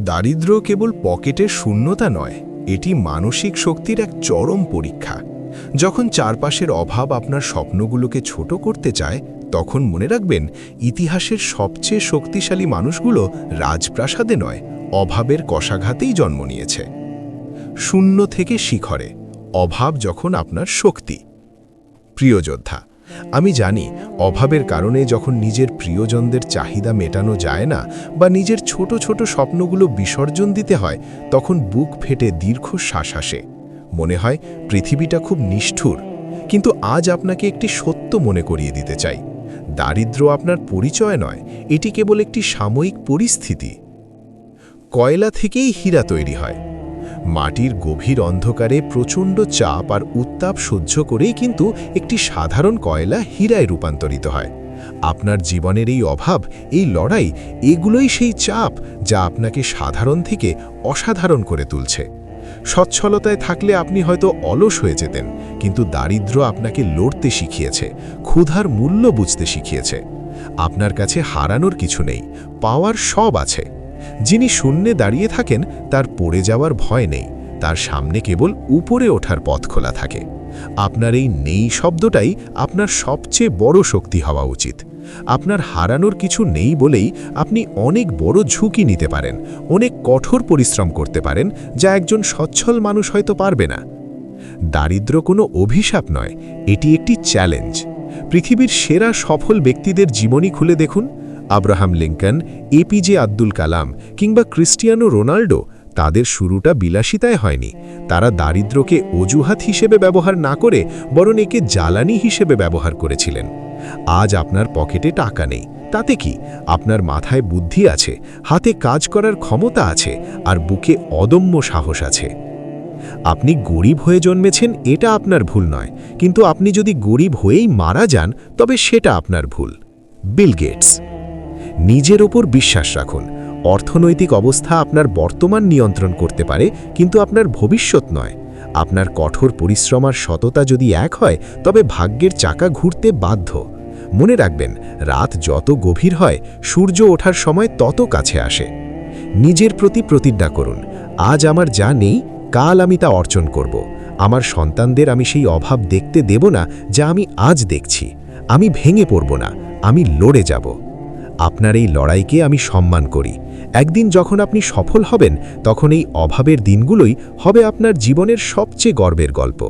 দারিদ্র্য কেবল পকেটের শূন্যতা নয়, এটি মানসিক শক্তির এক চরম পরীক্ষা। যখন চারপাশের অভাব আপনার স্বপ্নগুলোকে ছোট করতে চায়, তখন মনে রাখবেন ইতিহাসের সবচেয়ে শক্তিশালী মানুষগুলো রাজপ্রাসাদে নয়, অভাবের কষাঘাতেই জন্ম নিয়েছে। শূন্য থেকে শিখরে, অভাব যখন আপনার শক্তি। প্রিয় যোদ্ধা, আমি জানি অভাবের কারণে যখন নিজের প্রিয়জনদের চাহিদা মেটানো যায় না বা নিজের ছোট ছোট স্বপ্নগুলো বিসর্জন দিতে হয়, তখন বুক ফেটে দীর্ঘশ্বাস আসে। মনে হয় পৃথিবীটা খুব নিষ্ঠুর। কিন্তু আজ আপনাকে একটি সত্য মনে করিয়ে দিতে চাই, দারিদ্র্য আপনার পরিচয় নয়, এটি কেবল একটি সাময়িক পরিস্থিতি। কয়লা থেকেই হীরা তৈরি হয়। মাটির গভীর অন্ধকারে প্রচণ্ড চাপ আর উত্তাপ সহ্য করেই কিন্তু একটি সাধারণ কয়লা হীরায় রূপান্তরিত হয়। আপনার জীবনের এই অভাব, এই লড়াই, এগুলোই সেই চাপ যা আপনাকে সাধারণ থেকে অসাধারণ করে তুলছে। সচ্ছলতায় থাকলে আপনি হয়তো অলস হয়ে যেতেন, কিন্তু দারিদ্র্য আপনাকে লড়তে শিখিয়েছে, ক্ষুধার মূল্য বুঝতে শিখিয়েছে। আপনার কাছে হারানোর কিছু নেই, পাওয়ার সব আছে। যিনি শূন্যে দাঁড়িয়ে থাকেন তার পড়ে যাওয়ার ভয় নেই, তার সামনে কেবল উপরে ওঠার পথ খোলা থাকে। আপনার এই নেই শব্দটাই আপনার সবচেয়ে বড় শক্তি হওয়া উচিত। আপনার হারানোর কিছু নেই বলেই আপনি অনেক বড় ঝুঁকি নিতে পারেন, অনেক কঠোর পরিশ্রম করতে পারেন, যা একজন সচ্ছল মানুষ হয়তো পারবে না। দারিদ্র্য কোনো অভিশাপ নয়, এটি একটি চ্যালেঞ্জ। পৃথিবীর সেরা সফল ব্যক্তিদের জীবনী খুলে দেখুন, Abraham Lincoln, APJ Abdul Kalam কিংবা ক্রিস্টিয়ানো রোনাল্ডো, তাদের শুরুটা বিলাসিতায় হয়নি। তারা দারিদ্র্যকে অজুহাত হিসেবে ব্যবহার না করে বরং একে জ্বালানি হিসেবে ব্যবহার করেছিলেন। আজ আপনার পকেটে টাকা নেই, তাতে কি? আপনার মাথায় বুদ্ধি আছে, হাতে কাজ করার ক্ষমতা আছে, আর বুকে অদম্য সাহস আছে। আপনি গরিব হয়ে জন্মেছেন, এটা আপনার ভুল নয়, কিন্তু আপনি যদি গরিব হয়েই মারা যান তবে সেটা আপনার ভুল। Bill Gates. নিজের ওপর বিশ্বাস রাখুন। অর্থনৈতিক অবস্থা আপনার বর্তমান নিয়ন্ত্রণ করতে পারে, কিন্তু আপনার ভবিষ্যৎ নয়। আপনার কঠোর পরিশ্রম আর সততা যদি এক হয়, তবে ভাগ্যের চাকা ঘুরতে বাধ্য। মনে রাখবেন, রাত যত গভীর হয়, সূর্য ওঠার সময় তত কাছে আসে। নিজের প্রতি প্রতিজ্ঞা করুন, আজ আমার যা নেই, কাল আমি তা অর্জন করব। আমার সন্তানদের আমি সেই অভাব দেখতে দেব না যা আমি আজ দেখছি। আমি ভেঙে পড়ব না, আমি লড়ে যাব। আপনার এই লড়াইকে আমি সম্মান করি। একদিন যখন আপনি সফল হবেন, তখন এই অভাবের দিনগুলোই হবে আপনার জীবনের সবচেয়ে গর্বের গল্প।